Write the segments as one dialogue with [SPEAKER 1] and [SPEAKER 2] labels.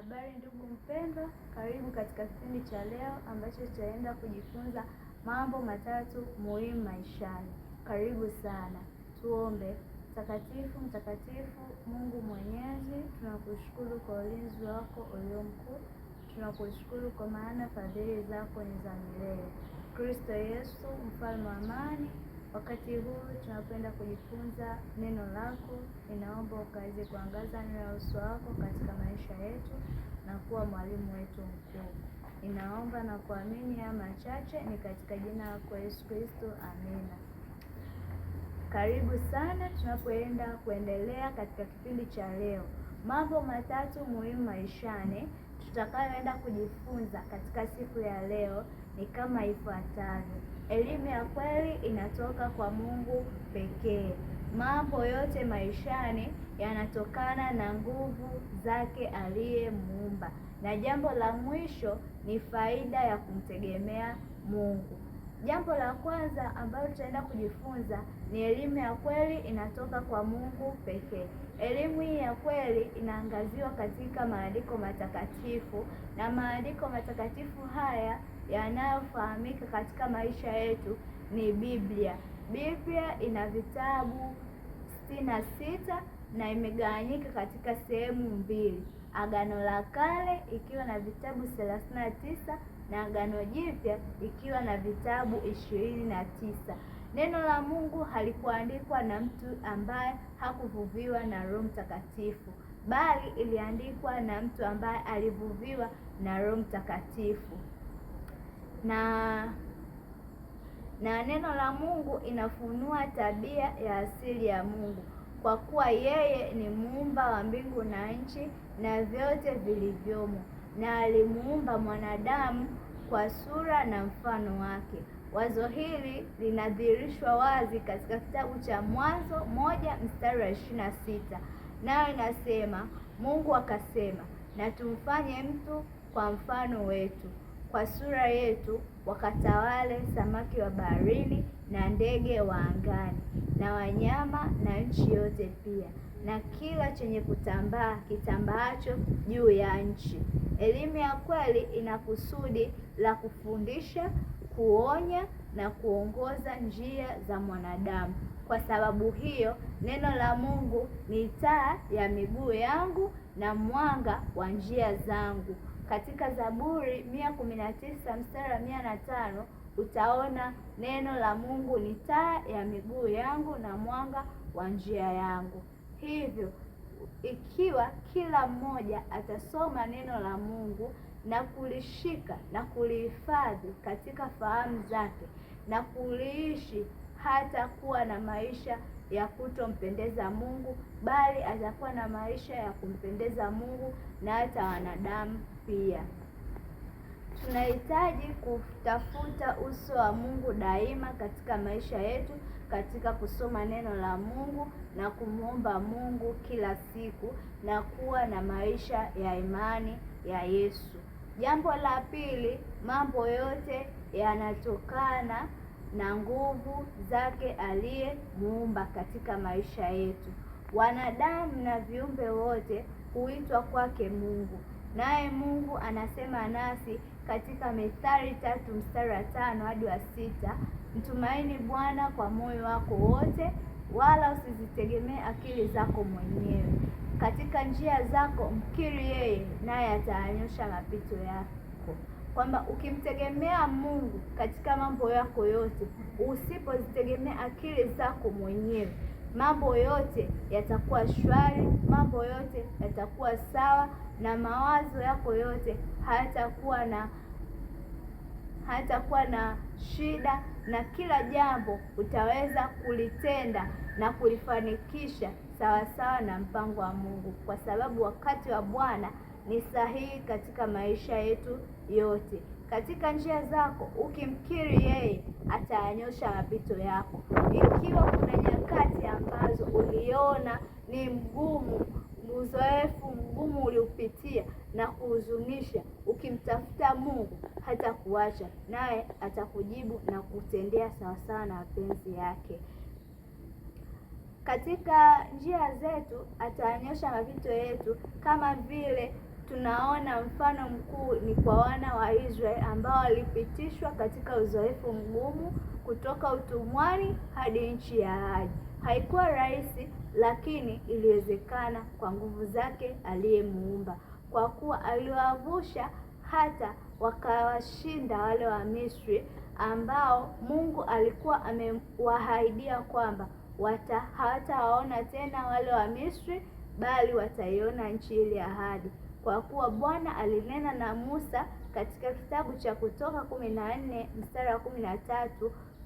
[SPEAKER 1] Habari ndugu mpendwa, karibu katika kipindi cha leo ambacho tutaenda kujifunza mambo matatu muhimu maishani. Karibu sana. Tuombe. Mtakatifu Mungu Mwenyezi, tunakushukuru kwa ulinzi wako ulio mkuu. Tunakushukuru kwa maana fadhili zako ni za milele. Kristo Yesu, mfalme wa amani, wakati huu tunapenda kujifunza neno lako. Ninaomba ukaweze kuangaza neno la uso wako katika maisha yetu na kuwa mwalimu wetu mkuu. Ninaomba na kuamini haya machache ni katika jina lako Yesu Kristo, amina. Karibu sana tunapoenda kuendelea katika kipindi cha leo. Mambo matatu muhimu maishani tutakayoenda kujifunza katika siku ya leo ni kama ifuatavyo. Elimu ya kweli inatoka kwa Mungu pekee. Mambo yote maishani yanatokana na nguvu zake aliyemuumba. Na jambo la mwisho ni faida ya kumtegemea Mungu. Jambo la kwanza ambalo tutaenda kujifunza ni elimu ya kweli inatoka kwa Mungu pekee. Elimu hii ya kweli inaangaziwa katika maandiko matakatifu, na maandiko matakatifu haya yanayofahamika katika maisha yetu ni Biblia. Biblia ina vitabu 66 na imegawanyika katika sehemu mbili. Agano la Kale ikiwa na vitabu 39 na Agano Jipya ikiwa na vitabu 29. Neno la Mungu halikuandikwa na mtu ambaye hakuvuviwa na Roho Mtakatifu, bali iliandikwa na mtu ambaye alivuviwa na Roho Mtakatifu. Na neno la Mungu inafunua tabia ya asili ya Mungu, kwa kuwa yeye ni muumba wa mbingu na nchi na vyote vilivyomo, na alimuumba mwanadamu kwa sura na mfano wake. Wazo hili linadhihirishwa wazi katika kitabu cha Mwanzo 1:26, nayo inasema, Mungu akasema, na tumfanye mtu kwa mfano wetu, kwa sura yetu, wakatawale samaki wa baharini na ndege wa angani na wanyama na nchi yote pia, na kila chenye kutambaa kitambaacho juu ya nchi. Elimu ya kweli ina kusudi la kufundisha, kuonya na kuongoza njia za mwanadamu. Kwa sababu hiyo, neno la Mungu ni taa ya miguu yangu na mwanga wa njia zangu. Katika Zaburi 119:105 utaona neno la Mungu ni taa ya miguu yangu na mwanga wa njia yangu. Hivyo, ikiwa kila mmoja atasoma neno la Mungu na kulishika na kulihifadhi katika fahamu zake na kuliishi, hata kuwa na maisha ya kutompendeza Mungu, bali atakuwa na maisha ya kumpendeza Mungu na hata wanadamu pia. Tunahitaji kutafuta uso wa Mungu daima katika maisha yetu, katika kusoma neno la Mungu na kumwomba Mungu kila siku na kuwa na maisha ya imani ya Yesu. Jambo la pili, mambo yote yanatokana na nguvu zake aliyemuumba katika maisha yetu. Wanadamu na viumbe wote huitwa kwake Mungu, naye Mungu anasema nasi katika Mithali 3:5-6, mtumaini Bwana kwa moyo wako wote, wala usizitegemee akili zako mwenyewe. Katika njia zako mkiri yeye, naye atayanyosha mapito yako. Kwamba ukimtegemea Mungu katika mambo yako yote, usipozitegemea akili zako mwenyewe, mambo yote yatakuwa shwari, mambo yote yatakuwa sawa, na mawazo yako yote hayatakuwa na shida, na kila jambo utaweza kulitenda na kulifanikisha sawasawa na mpango wa Mungu, kwa sababu wakati wa Bwana ni sahihi katika maisha yetu yote. Katika njia zako ukimkiri yeye, atayanyosha mapito yako. Ikiwa kuna nyakati ambazo uliona ni mgumu, uzoefu mgumu uliopitia na kuhuzunisha, ukimtafuta Mungu hatakuacha, naye atakujibu na kutendea sawasawa na mapenzi yake. Katika njia zetu atanyosha mapito yetu, kama vile tunaona mfano mkuu ni kwa wana wa Israeli ambao walipitishwa katika uzoefu mgumu kutoka utumwani hadi nchi ya ahadi. Haikuwa rahisi, lakini iliwezekana kwa nguvu zake aliyemuumba, kwa kuwa aliwavusha hata wakawashinda wale wa Misri ambao Mungu alikuwa amewaahidia kwamba hawatawaona tena wale wa Misri, bali wataiona nchi ile ya ahadi. Kwa kuwa Bwana alinena na Musa katika kitabu cha Kutoka 14 mstari wa 13.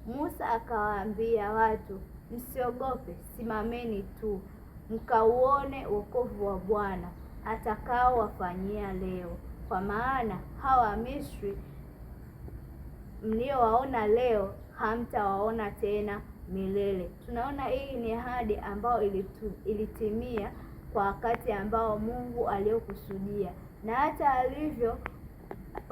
[SPEAKER 1] Musa akawaambia watu, msiogope, simameni tu mkauone wokovu wa Bwana atakao wafanyia leo, kwa maana hawa Misri mliowaona leo hamtawaona tena milele. Tunaona hii ni ahadi ambayo ilitimia kwa wakati ambao Mungu aliokusudia, na hata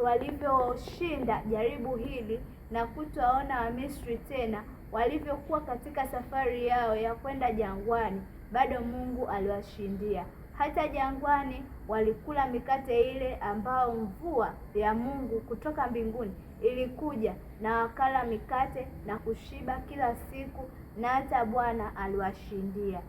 [SPEAKER 1] walivyoshinda jaribu hili na kutowaona Wamisri tena, walivyokuwa katika safari yao ya kwenda jangwani, bado Mungu aliwashindia. Hata jangwani walikula mikate ile ambao mvua ya Mungu kutoka mbinguni ilikuja, na wakala mikate na kushiba kila siku, na hata Bwana aliwashindia.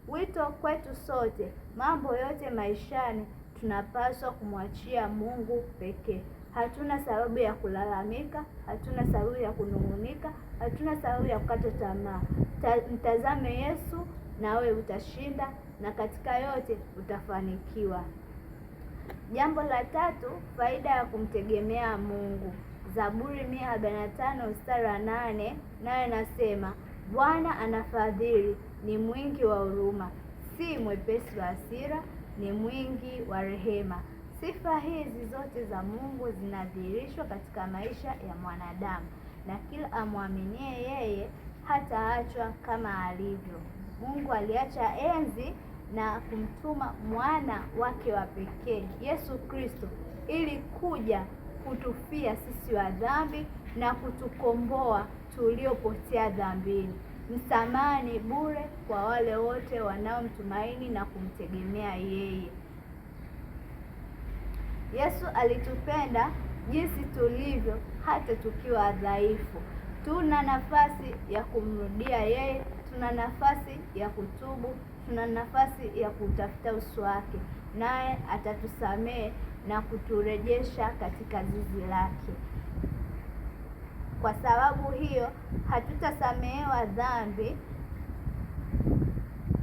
[SPEAKER 1] Wito kwetu sote, mambo yote maishani tunapaswa kumwachia Mungu pekee. Hatuna sababu ya kulalamika, hatuna sababu ya kunung'unika, hatuna sababu ya kukata tamaa. Mtazame Yesu nawe utashinda, na katika yote utafanikiwa. Jambo la tatu, faida ya kumtegemea Mungu. Zaburi 145 mstari wa 8 nayo nasema, Bwana anafadhili, ni mwingi wa huruma, si mwepesi wa hasira, ni mwingi wa rehema. Sifa hizi zote za Mungu zinadhihirishwa katika maisha ya mwanadamu, na kila amwaminie yeye hataachwa kama alivyo. Mungu aliacha enzi na kumtuma mwana wake wa pekee Yesu Kristo ili kuja kutufia sisi wa dhambi na kutukomboa tuliopotea dhambini. Msamaha ni bure kwa wale wote wanaomtumaini na kumtegemea yeye. Yesu alitupenda jinsi tulivyo hata tukiwa dhaifu. Tuna nafasi ya kumrudia yeye, tuna nafasi ya kutubu, tuna nafasi ya kutafuta uso wake, naye atatusamehe na kuturejesha katika zizi lake. Kwa sababu hiyo hatutasamehewa dhambi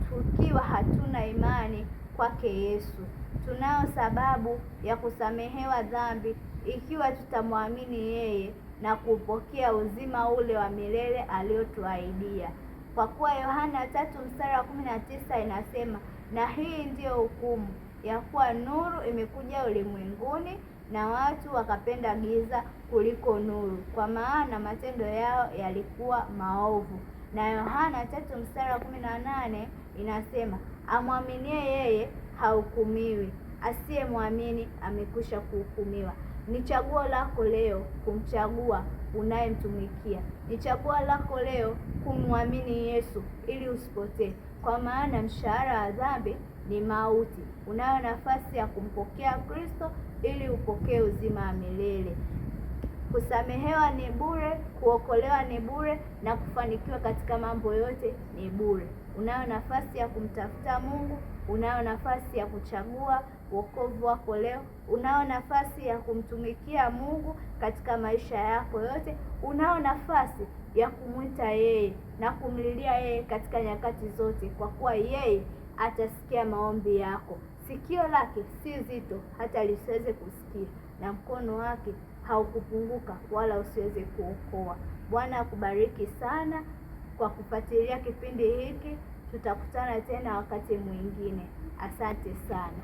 [SPEAKER 1] tukiwa hatuna imani kwake Yesu. Tunao sababu ya kusamehewa dhambi ikiwa tutamwamini yeye na kupokea uzima ule wa milele aliotuahidia. Kwa kuwa Yohana 3 mstari wa 19 inasema, na hii ndiyo hukumu, ya kuwa nuru imekuja ulimwenguni, na watu wakapenda giza kuliko nuru, kwa maana matendo yao yalikuwa maovu. Na Yohana 3 mstari wa 18 inasema, amwaminie yeye hahukumiwi, asiyemwamini amekwisha kuhukumiwa. Ni chaguo lako leo kumchagua unayemtumikia. Ni chaguo lako leo kumwamini Yesu ili usipotee, kwa maana mshahara wa dhambi ni mauti. Unayo nafasi ya kumpokea Kristo ili upokee uzima wa milele. Kusamehewa ni bure, kuokolewa ni bure, na kufanikiwa katika mambo yote ni bure. Unayo nafasi ya kumtafuta Mungu, unayo nafasi ya kuchagua wokovu wako leo, unayo nafasi ya kumtumikia Mungu katika maisha yako yote, unayo nafasi ya kumwita yeye na kumlilia yeye katika nyakati zote, kwa kuwa yeye atasikia maombi yako. Sikio lake si zito hata lisiweze kusikia, na mkono wake haukupunguka wala usiweze kuokoa. Bwana akubariki sana kwa kufuatilia kipindi hiki. Tutakutana tena wakati mwingine. Asante sana.